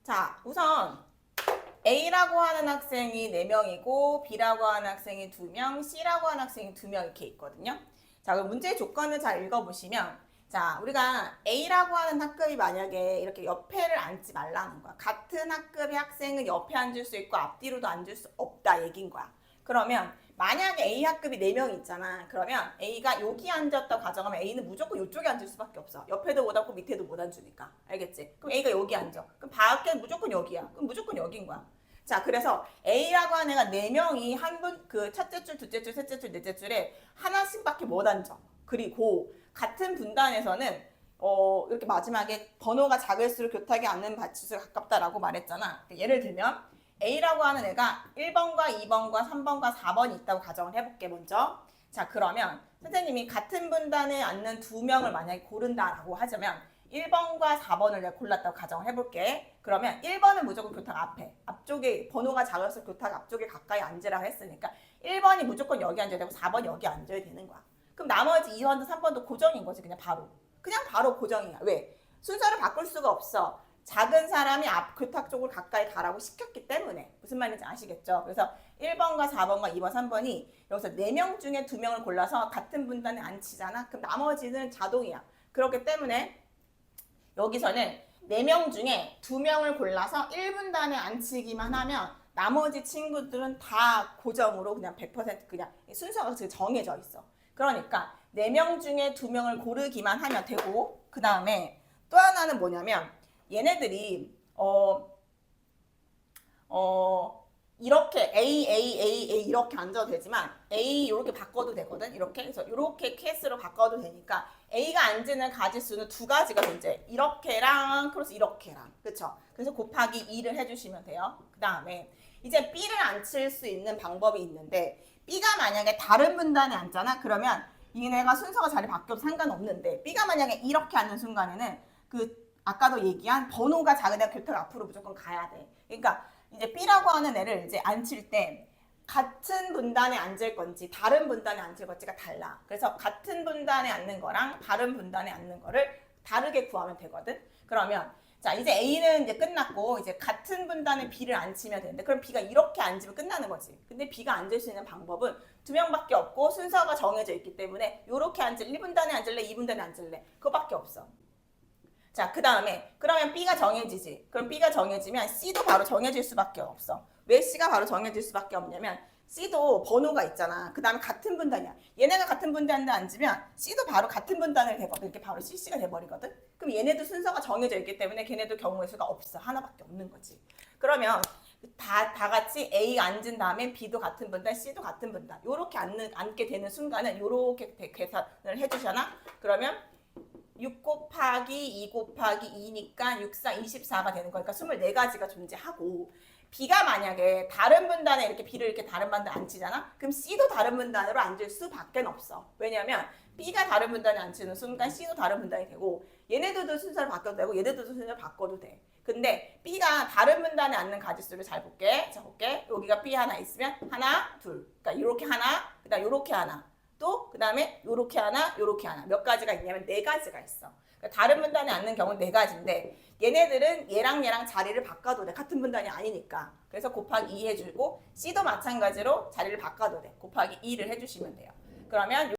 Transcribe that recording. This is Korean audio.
자, 우선 A라고 하는 학생이 4명이고 B라고 하는 학생이 2명, C라고 하는 학생이 2명 이렇게 있거든요. 자, 그럼 문제의 조건을 잘 읽어보시면 자, 우리가 A라고 하는 학급이 만약에 이렇게 옆에를 앉지 말라는 거야. 같은 학급의 학생은 옆에 앉을 수 있고 앞뒤로도 앉을 수 없다 얘긴 거야. 그러면 만약에 A 학급이 4명 있잖아. 그러면 A가 여기 앉았다고 가정하면 A는 무조건 이쪽에 앉을 수밖에 없어. 옆에도 못 앉고 밑에도 못 앉으니까. 알겠지? 그럼 A가 여기 앉아. 그럼 밖에는 무조건 여기야. 그럼 무조건 여긴 거야. 자, 그래서 A라고 하는 애가 4명이 한 분, 그 첫째 줄, 둘째 줄, 셋째 줄, 넷째 줄에 하나씩밖에 못 앉아. 그리고 같은 분단에서는 이렇게 마지막에 번호가 작을수록 교탁이 앉는 바치수가 가깝다라고 말했잖아. 예를 들면 A라고 하는 애가 1번과 2번과 3번과 4번이 있다고 가정을 해볼게 먼저. 자, 그러면 선생님이 같은 분단에 앉는 2명을 만약에 고른다라고 하자면 1번과 4번을 내가 골랐다고 가정을 해볼게. 그러면 1번은 무조건 교탁 앞에, 앞쪽에 번호가 작을수록 교탁 앞쪽에 가까이 앉으라고 했으니까 1번이 무조건 여기 앉아야 되고 4번이 여기 앉아야 되는 거야. 그럼 나머지 2번도 3번도 고정인 거지. 그냥 바로 고정이야. 왜? 순서를 바꿀 수가 없어. 작은 사람이 앞 교탁 쪽을 가까이 가라고 시켰기 때문에. 무슨 말인지 아시겠죠? 그래서 1번과 4번과 2번, 3번이 여기서 4명 중에 2명을 골라서 같은 분단에 앉히잖아. 그럼 나머지는 자동이야. 그렇기 때문에 여기서는 4명 중에 2명을 골라서 1분단에 앉히기만 하면 나머지 친구들은 다 고정으로 그냥 100% 그냥 순서가 정해져 있어. 그러니까 4명 중에 2명을 고르기만 하면 되고, 그 다음에 또 하나는 뭐냐면 얘네들이 이렇게 A 이렇게 앉아도 되지만 A 이렇게 바꿔도 되거든. 이렇게. 그래서 이렇게 케이스로 바꿔도 되니까 A가 앉는 가지수는 2가지가 존재해. 이렇게랑 플러스 이렇게랑. 그렇죠? 그래서 곱하기 2를 해주시면 돼요. 그 다음에 이제 B를 앉힐 수 있는 방법이 있는데 B가 만약에 다른 분단에 앉잖아. 그러면 얘네가 순서가 자리 바뀌어도 상관없는데 B가 만약에 이렇게 앉는 순간에는 그 아까도 얘기한 번호가 작은 애가 교탁 앞으로 무조건 가야 돼. 그러니까 이제 B라고 하는 애를 이제 앉힐 때 같은 분단에 앉을 건지 다른 분단에 앉을 건지가 달라. 그래서 같은 분단에 앉는 거랑 다른 분단에 앉는 거를 다르게 구하면 되거든. 그러면 자, 이제 A는 이제 끝났고 이제 같은 분단에 B를 앉히면 되는데 그럼 B가 이렇게 앉으면 끝나는 거지. 근데 B가 앉을 수 있는 방법은 2명밖에 없고 순서가 정해져 있기 때문에 이렇게 앉을래? 1분단에 앉을래? 2분단에 앉을래? 그거밖에 없어. 자, 그 다음에 그러면 B가 정해지지. 그럼 B가 정해지면 C도 바로 정해질 수밖에 없어. 왜 C가 바로 정해질 수밖에 없냐면 C도 번호가 있잖아. 그 다음에 같은 분단이야. 얘네가 같은 분단에 앉으면 C도 바로 같은 분단을 되거든. 이렇게 바로 CC가 돼버리거든. 그럼 얘네도 순서가 정해져 있기 때문에 걔네도 경우의 수가 없어. 하나밖에 없는 거지. 그러면 다 같이 A가 앉은 다음에 B도 같은 분단, C도 같은 분단. 요렇게 앉게 되는 순간은 요렇게 계산을 해주잖아. 그러면 6 곱하기 2 곱하기 2니까 6, 4, 24가 되는 거니까 24가지가 존재하고 B가 만약에 다른 분단에 이렇게 B를 이렇게 다른 분단에 앉히잖아? 그럼 C도 다른 분단으로 앉을 수밖에 없어. 왜냐면 B가 다른 분단에 앉히는 순간 C도 다른 분단이 되고 얘네들도 순서를 바꿔도 되고 얘네들도 순서를 바꿔도 돼. 근데 B가 다른 분단에 앉는 가지수를 잘 볼게. 자, 볼게. 여기가 B 하나 있으면 하나, 둘. 그러니까 이렇게 하나, 그 다음 이렇게 하나. 또 그 다음에 요렇게 하나, 요렇게 하나. 몇 가지가 있냐면 4가지가 있어. 그러니까 다른 분단에 앉는 경우는 4가지인데 얘네들은 얘랑 자리를 바꿔도 돼. 같은 분단이 아니니까. 그래서 곱하기 2 해주고 C도 마찬가지로 자리를 바꿔도 돼. 곱하기 2를 해주시면 돼요. 그러면